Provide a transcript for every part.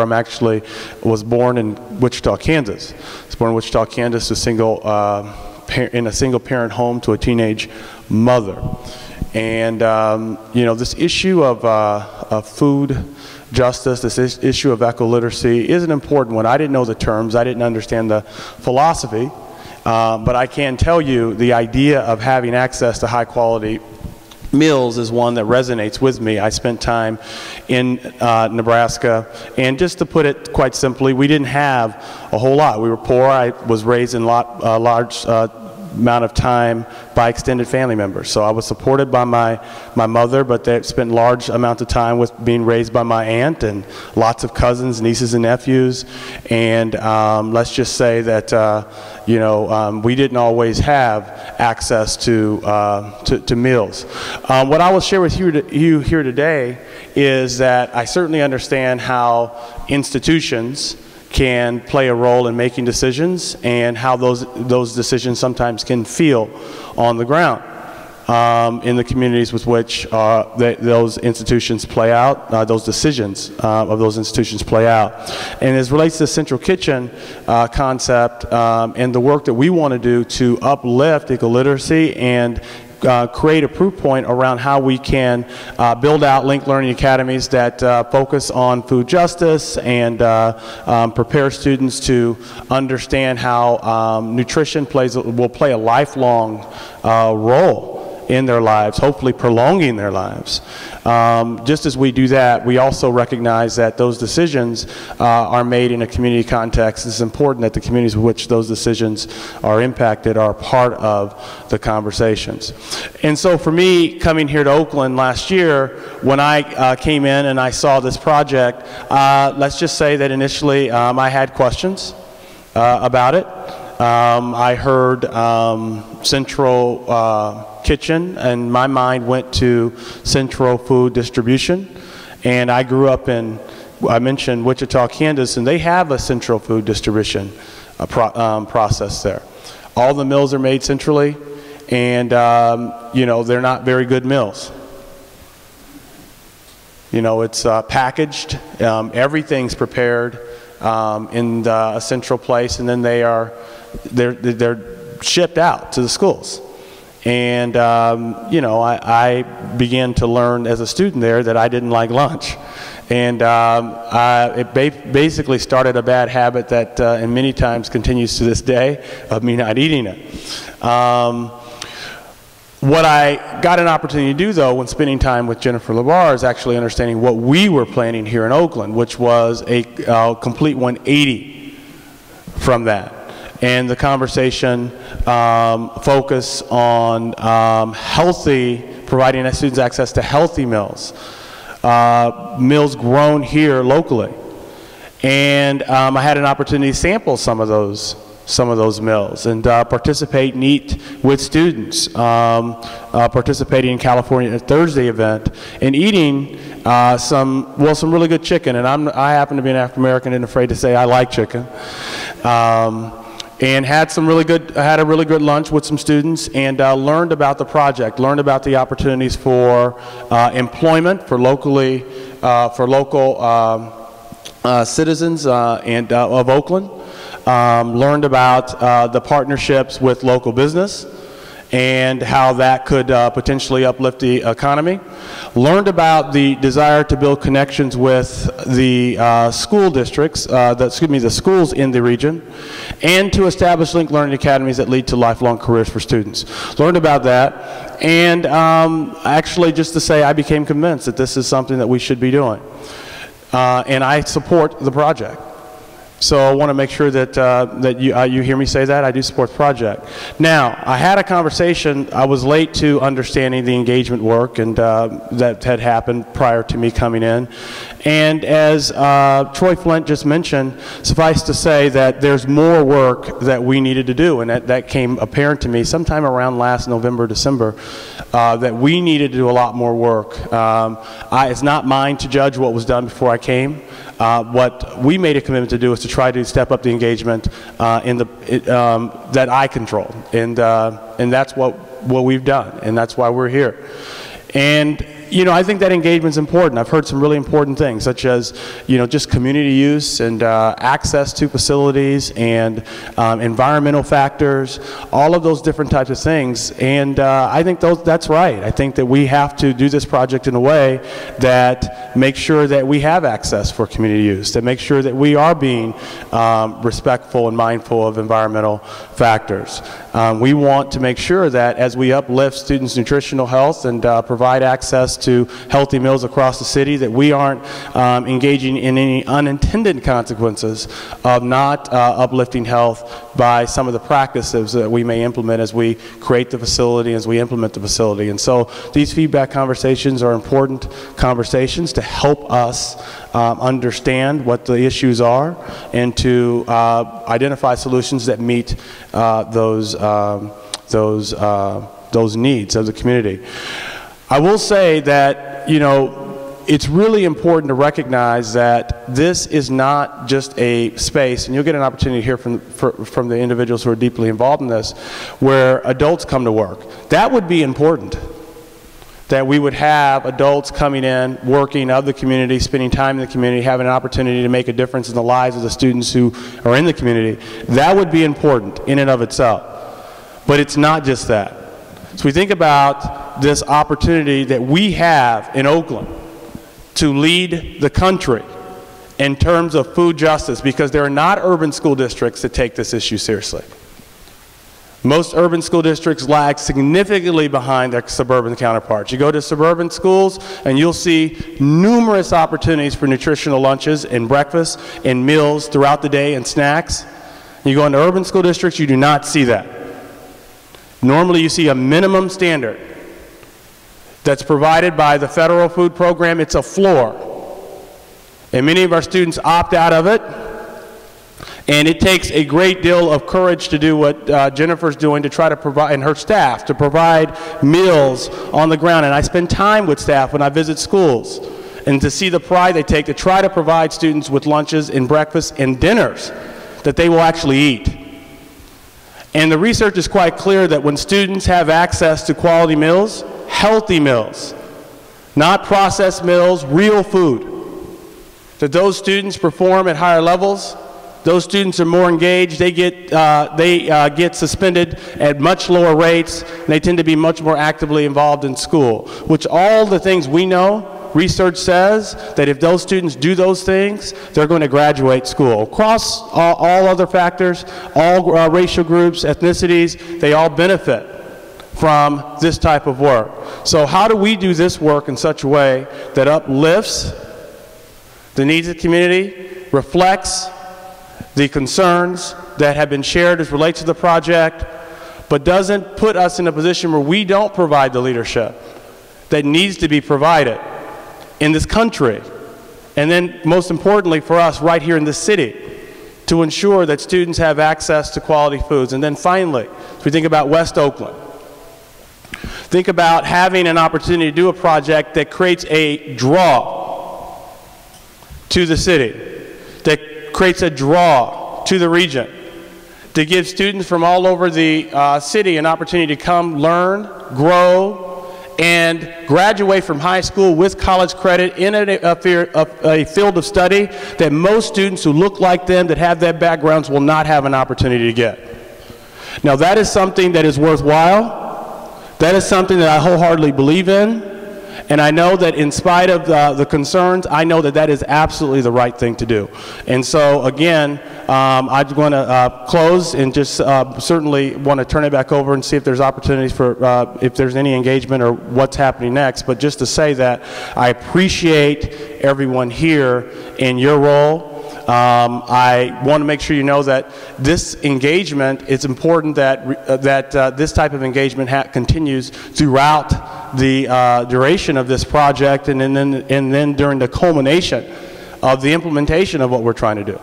I'm actually was born in Wichita, Kansas. I was born in Wichita, Kansas, in a single parent home to a teenage mother. And you know, this issue of food justice, this issue of eco-literacy is an important one. I didn't know the terms, I didn't understand the philosophy, but I can tell you the idea of having access to high quality meals is one that resonates with me. I spent time in Nebraska, and just to put it quite simply, we didn't have a whole lot. We were poor. I was raised in a large amount of time by extended family members. So I was supported by my mother, but they spent large amount of time with being raised by my aunt and lots of cousins, nieces and nephews. And let's just say that you know, we didn't always have access to meals. What I will share with you here today is that I certainly understand how institutions can play a role in making decisions, and how those decisions sometimes can feel on the ground in the communities with which those institutions play out, those decisions of those institutions play out. And as it relates to the Central Kitchen concept and the work that we want to do to uplift eco-literacy and create a proof point around how we can build out linked learning academies that focus on food justice and prepare students to understand how nutrition will play a lifelong role in their lives, hopefully prolonging their lives. Just as we do that, we also recognize that those decisions are made in a community context. It's important that the communities with which those decisions are impacted are part of the conversations. And so for me, coming here to Oakland last year, when I came in and I saw this project, let's just say that initially I had questions about it. I heard Central Kitchen, and my mind went to Central Food Distribution. And I grew up in, I mentioned Wichita, Kansas, and they have a central food distribution process there. All the meals are made centrally, and you know, they're not very good meals. You know, it's packaged, everything's prepared in a central place, and then they're shipped out to the schools. And you know, I began to learn as a student there that I didn't like lunch. And it basically started a bad habit that and many times continues to this day of me not eating it. What I got an opportunity to do, though, when spending time with Jennifer LeBar, is actually understanding what we were planning here in Oakland, which was a complete 180 from that. And the conversation focus on providing students access to healthy meals, meals grown here locally. And I had an opportunity to sample some of those meals and participate and eat with students, participating in California at a Thursday event and eating some really good chicken. And I happen to be an African American and afraid to say I like chicken. And had a really good lunch with some students, and learned about the project, learned about the opportunities for employment for local citizens of Oakland. Learned about the partnerships with local business and how that could potentially uplift the economy. Learned about the desire to build connections with the school districts, the schools in the region, and to establish linked learning academies that lead to lifelong careers for students. Learned about that, and actually, just to say, I became convinced that this is something that we should be doing. And I support the project. So I want to make sure that you hear me say that. I do support the project. Now, I had a conversation. I was late to understanding the engagement work and that had happened prior to me coming in. And as Troy Flint just mentioned, suffice to say that there's more work that we needed to do, and that came apparent to me sometime around last November, December, that we needed to do a lot more work. It's not mine to judge what was done before I came. What we made a commitment to do is to try to step up the engagement that I control, and that's what we've done, and that's why we're here. And you know, I think that engagement is important. I've heard some really important things, such as, you know, just community use and access to facilities and environmental factors, all of those different types of things. And I think that's right. I think that we have to do this project in a way that makes sure that we have access for community use, that makes sure that we are being respectful and mindful of environmental factors. We want to make sure that as we uplift students' nutritional health and provide access to healthy meals across the city, that we aren't engaging in any unintended consequences of not uplifting health by some of the practices that we may implement as we create the facility, as we implement the facility. And so these feedback conversations are important conversations to help us understand what the issues are and to identify solutions that meet those needs of the community. I will say that, you know, it's really important to recognize that this is not just a space, and you'll get an opportunity to hear from the individuals who are deeply involved in this, where adults come to work. That would be important, that we would have adults coming in, working of the community, spending time in the community, having an opportunity to make a difference in the lives of the students who are in the community. That would be important in and of itself. But it's not just that. So we think about this opportunity that we have in Oakland to lead the country in terms of food justice, because there are not urban school districts that take this issue seriously. Most urban school districts lag significantly behind their suburban counterparts. You go to suburban schools and you'll see numerous opportunities for nutritional lunches and breakfast and meals throughout the day and snacks. You go into urban school districts, you do not see that. Normally you see a minimum standard that's provided by the federal food program. It's a floor. And many of our students opt out of it. And it takes a great deal of courage to do what Jennifer's doing to try to provide, and her staff, to provide meals on the ground. And I spend time with staff when I visit schools, and to see the pride they take to try to provide students with lunches and breakfasts and dinners that they will actually eat. And the research is quite clear that when students have access to quality meals, healthy meals, not processed meals, real food, that those students perform at higher levels. Those students are more engaged. They get suspended at much lower rates, and they tend to be much more actively involved in school, which all the things we know, research says that if those students do those things, they're going to graduate school. Across all other factors, all racial groups, ethnicities, they all benefit from this type of work. So how do we do this work in such a way that uplifts the needs of the community, reflects the concerns that have been shared as relates to the project, but doesn't put us in a position where we don't provide the leadership that needs to be provided in this country, and then most importantly for us right here in the city, to ensure that students have access to quality foods. And then finally, if we think about West Oakland, think about having an opportunity to do a project that creates a draw to the city, that creates a draw to the region, to give students from all over the city an opportunity to come learn, grow, and graduate from high school with college credit in a field of study that most students who look like them, that have their backgrounds, will not have an opportunity to get. Now that is something that is worthwhile. That is something that I wholeheartedly believe in. And I know that in spite of the concerns, I know that that is absolutely the right thing to do. And so again, I'm going to close and just certainly want to turn it back over and see if there's opportunities for if there's any engagement or what's happening next. But just to say that I appreciate everyone here in your role. I want to make sure you know that this engagement, it's important that this type of engagement continues throughout the duration of this project, and then during the culmination of the implementation of what we're trying to do.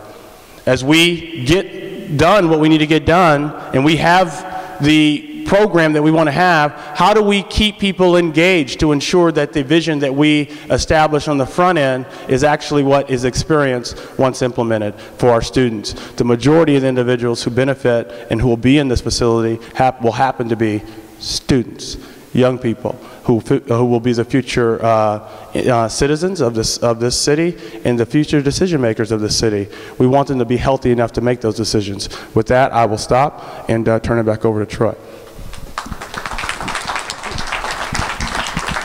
As we get done what we need to get done, and we have the program that we want to have, how do we keep people engaged to ensure that the vision that we establish on the front end is actually what is experienced once implemented for our students? The majority of the individuals who benefit and who will be in this facility will happen to be students. young people who will be the future citizens of this city and the future decision makers of this city. We want them to be healthy enough to make those decisions. With that, I will stop and turn it back over to Troy.